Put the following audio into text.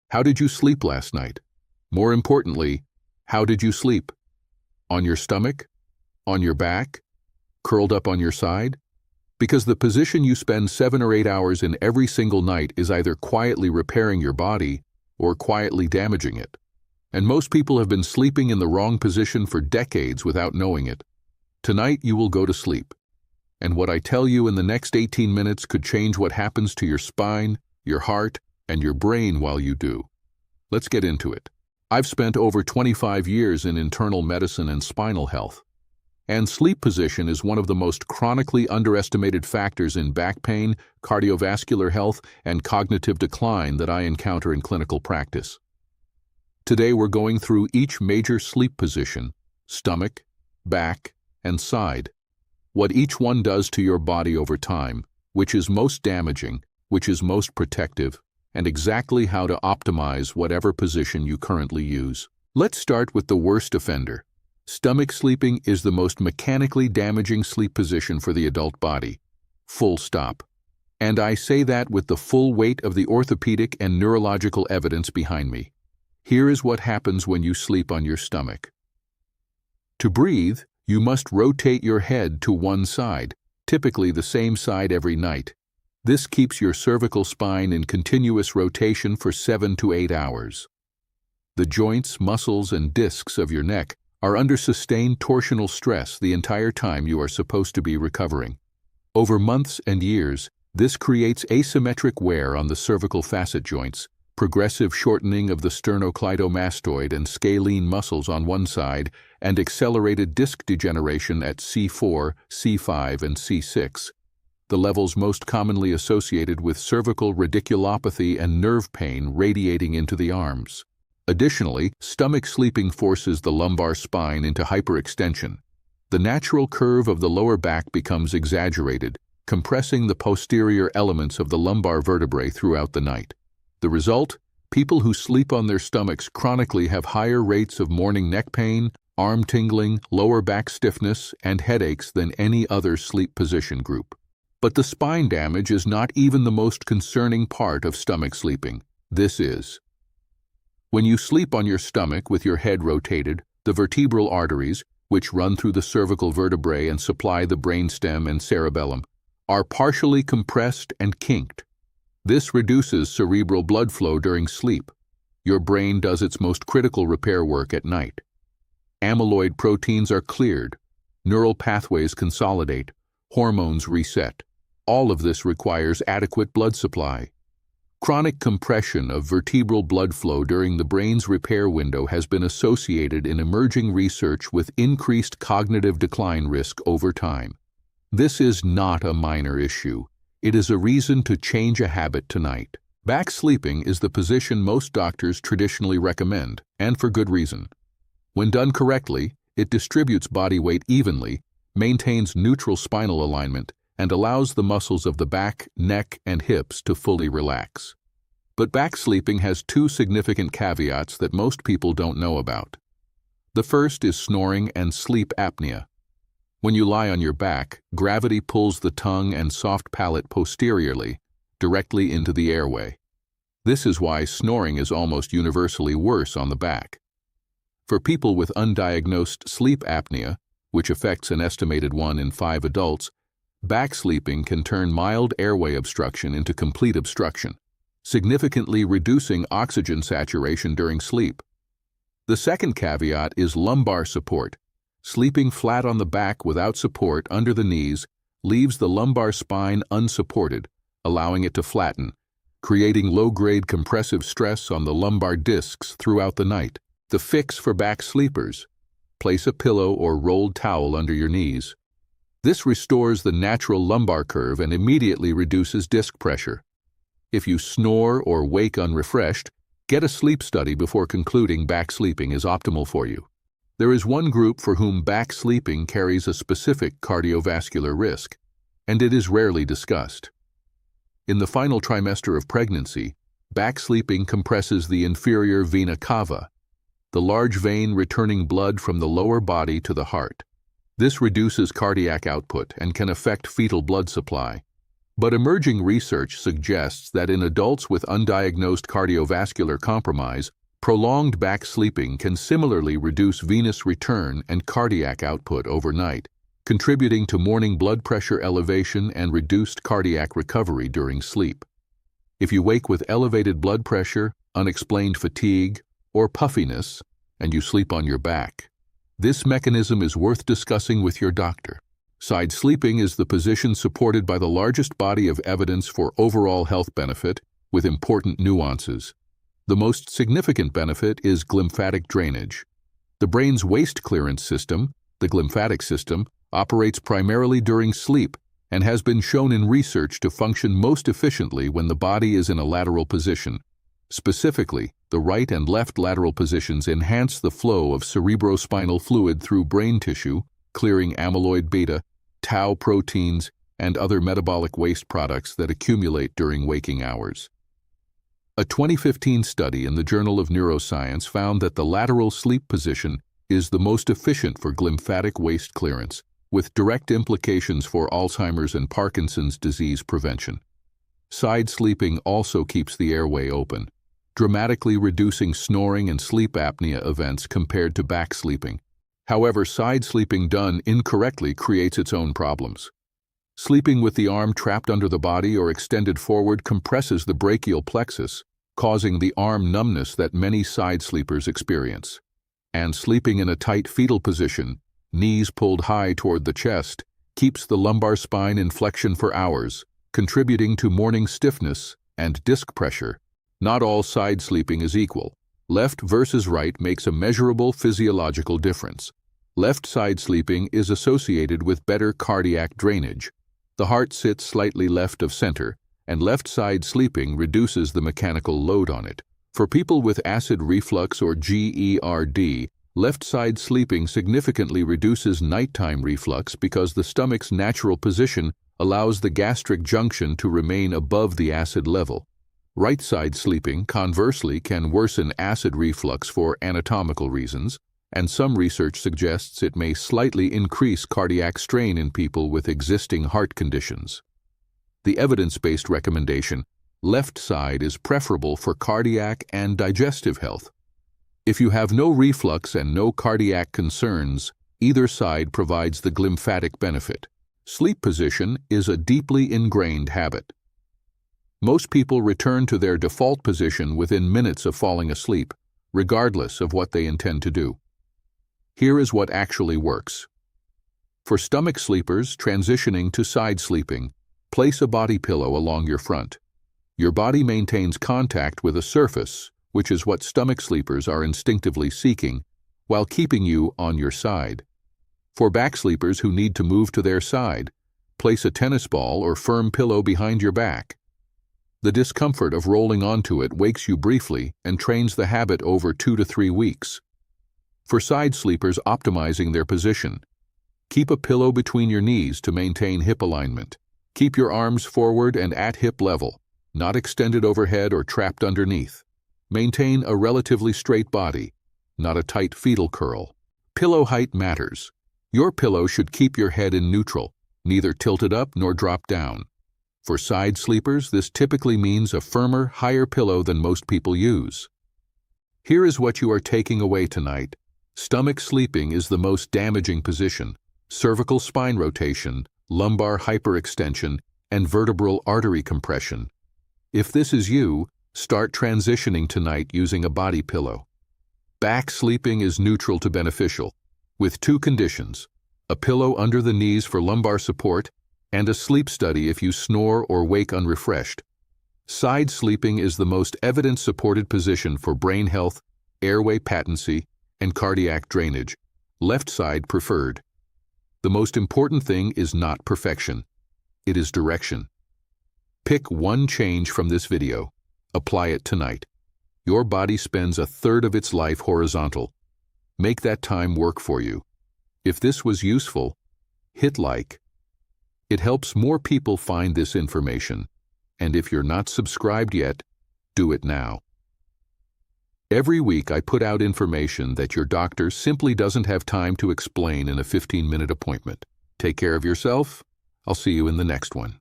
How did you sleep last night? More importantly, how did you sleep? On your stomach? On your back? Curled up on your side? Because the position you spend 7 or 8 hours in every single night is either quietly repairing your body or quietly damaging it. And most people have been sleeping in the wrong position for decades without knowing it. Tonight you will go to sleep. And what I tell you in the next 18 minutes could change what happens to your spine, your heart, and your brain while you do. Let's get into it. I've spent over 25 years in internal medicine and spinal health. And sleep position is one of the most chronically underestimated factors in back pain, cardiovascular health, and cognitive decline that I encounter in clinical practice. Today we're going through each major sleep position, stomach, back, and side. What each one does to your body over time, which is most damaging, which is most protective, and exactly how to optimize whatever position you currently use. Let's start with the worst offender. Stomach sleeping is the most mechanically damaging sleep position for the adult body. Full stop. And I say that with the full weight of the orthopedic and neurological evidence behind me. Here is what happens when you sleep on your stomach. To breathe, you must rotate your head to one side, typically the same side every night. This keeps your cervical spine in continuous rotation for 7 to 8 hours. The joints, muscles, and discs of your neck are under sustained torsional stress the entire time you are supposed to be recovering. Over months and years, this creates asymmetric wear on the cervical facet joints, progressive shortening of the sternocleidomastoid and scalene muscles on one side, and accelerated disc degeneration at C4, C5, and C6. The levels most commonly associated with cervical radiculopathy and nerve pain radiating into the arms. Additionally, stomach sleeping forces the lumbar spine into hyperextension. The natural curve of the lower back becomes exaggerated, compressing the posterior elements of the lumbar vertebrae throughout the night. The result? People who sleep on their stomachs chronically have higher rates of morning neck pain, arm tingling, lower back stiffness, and headaches than any other sleep position group. But the spine damage is not even the most concerning part of stomach sleeping. This is. When you sleep on your stomach with your head rotated, the vertebral arteries, which run through the cervical vertebrae and supply the brainstem and cerebellum, are partially compressed and kinked. This reduces cerebral blood flow during sleep. Your brain does its most critical repair work at night. Amyloid proteins are cleared, neural pathways consolidate, hormones reset. All of this requires adequate blood supply. Chronic compression of vertebral blood flow during the brain's repair window has been associated in emerging research with increased cognitive decline risk over time. This is not a minor issue. It is a reason to change a habit tonight. Back sleeping is the position most doctors traditionally recommend, and for good reason. When done correctly, it distributes body weight evenly, maintains neutral spinal alignment, and allows the muscles of the back, neck, and hips to fully relax. But back sleeping has two significant caveats that most people don't know about. The first is snoring and sleep apnea. When you lie on your back, gravity pulls the tongue and soft palate posteriorly, directly into the airway. This is why snoring is almost universally worse on the back. For people with undiagnosed sleep apnea, which affects an estimated 1 in 5 adults, back sleeping can turn mild airway obstruction into complete obstruction, significantly reducing oxygen saturation during sleep. The second caveat is lumbar support. Sleeping flat on the back without support under the knees leaves the lumbar spine unsupported, allowing it to flatten, creating low-grade compressive stress on the lumbar discs throughout the night. The fix for back sleepers: place a pillow or rolled towel under your knees. This restores the natural lumbar curve and immediately reduces disc pressure. If you snore or wake unrefreshed, get a sleep study before concluding back sleeping is optimal for you. There is one group for whom back sleeping carries a specific cardiovascular risk, and it is rarely discussed. In the final trimester of pregnancy, back sleeping compresses the inferior vena cava, the large vein returning blood from the lower body to the heart. This reduces cardiac output and can affect fetal blood supply. But emerging research suggests that in adults with undiagnosed cardiovascular compromise, prolonged back sleeping can similarly reduce venous return and cardiac output overnight, contributing to morning blood pressure elevation and reduced cardiac recovery during sleep. If you wake with elevated blood pressure, unexplained fatigue, or puffiness, and you sleep on your back, this mechanism is worth discussing with your doctor. Side sleeping is the position supported by the largest body of evidence for overall health benefit, with important nuances. The most significant benefit is glymphatic drainage. The brain's waste clearance system, the glymphatic system, operates primarily during sleep and has been shown in research to function most efficiently when the body is in a lateral position. Specifically, the right and left lateral positions enhance the flow of cerebrospinal fluid through brain tissue, clearing amyloid beta, tau proteins, and other metabolic waste products that accumulate during waking hours. A 2015 study in the Journal of Neuroscience found that the lateral sleep position is the most efficient for glymphatic waste clearance, with direct implications for Alzheimer's and Parkinson's disease prevention. Side sleeping also keeps the airway open, dramatically reducing snoring and sleep apnea events compared to back sleeping. However, side sleeping done incorrectly creates its own problems. Sleeping with the arm trapped under the body or extended forward compresses the brachial plexus, causing the arm numbness that many side sleepers experience. And sleeping in a tight fetal position, knees pulled high toward the chest, keeps the lumbar spine in flexion for hours, contributing to morning stiffness and disc pressure. Not all side sleeping is equal. Left versus right makes a measurable physiological difference. Left side sleeping is associated with better cardiac drainage. The heart sits slightly left of center, and left side sleeping reduces the mechanical load on it. For people with acid reflux or GERD, left side sleeping significantly reduces nighttime reflux because the stomach's natural position allows the gastric junction to remain above the acid level. Right side sleeping, conversely, can worsen acid reflux for anatomical reasons, and some research suggests it may slightly increase cardiac strain in people with existing heart conditions. The evidence-based recommendation, left side is preferable for cardiac and digestive health. If you have no reflux and no cardiac concerns, either side provides the glymphatic benefit. Sleep position is a deeply ingrained habit. Most people return to their default position within minutes of falling asleep, regardless of what they intend to do. Here is what actually works. For stomach sleepers transitioning to side sleeping, place a body pillow along your front. Your body maintains contact with a surface, which is what stomach sleepers are instinctively seeking, while keeping you on your side. For back sleepers who need to move to their side, place a tennis ball or firm pillow behind your back. The discomfort of rolling onto it wakes you briefly and trains the habit over 2 to 3 weeks. For side sleepers optimizing their position, keep a pillow between your knees to maintain hip alignment. Keep your arms forward and at hip level, not extended overhead or trapped underneath. Maintain a relatively straight body, not a tight fetal curl. Pillow height matters. Your pillow should keep your head in neutral, neither tilted up nor dropped down. For side sleepers, this typically means a firmer, higher pillow than most people use. Here is what you are taking away tonight. Stomach sleeping is the most damaging position. Cervical spine rotation, lumbar hyperextension, and vertebral artery compression. If this is you, start transitioning tonight using a body pillow. Back sleeping is neutral to beneficial, with 2 conditions: a pillow under the knees for lumbar support, and a sleep study if you snore or wake unrefreshed. Side sleeping is the most evidence-supported position for brain health, airway patency, and cardiac drainage. Left side preferred. The most important thing is not perfection. It is direction. Pick one change from this video. Apply it tonight. Your body spends 1/3 of its life horizontal. Make that time work for you. If this was useful, hit like. It helps more people find this information, and if you're not subscribed yet, do it now. Every week I put out information that your doctor simply doesn't have time to explain in a 15-minute appointment. Take care of yourself. I'll see you in the next one.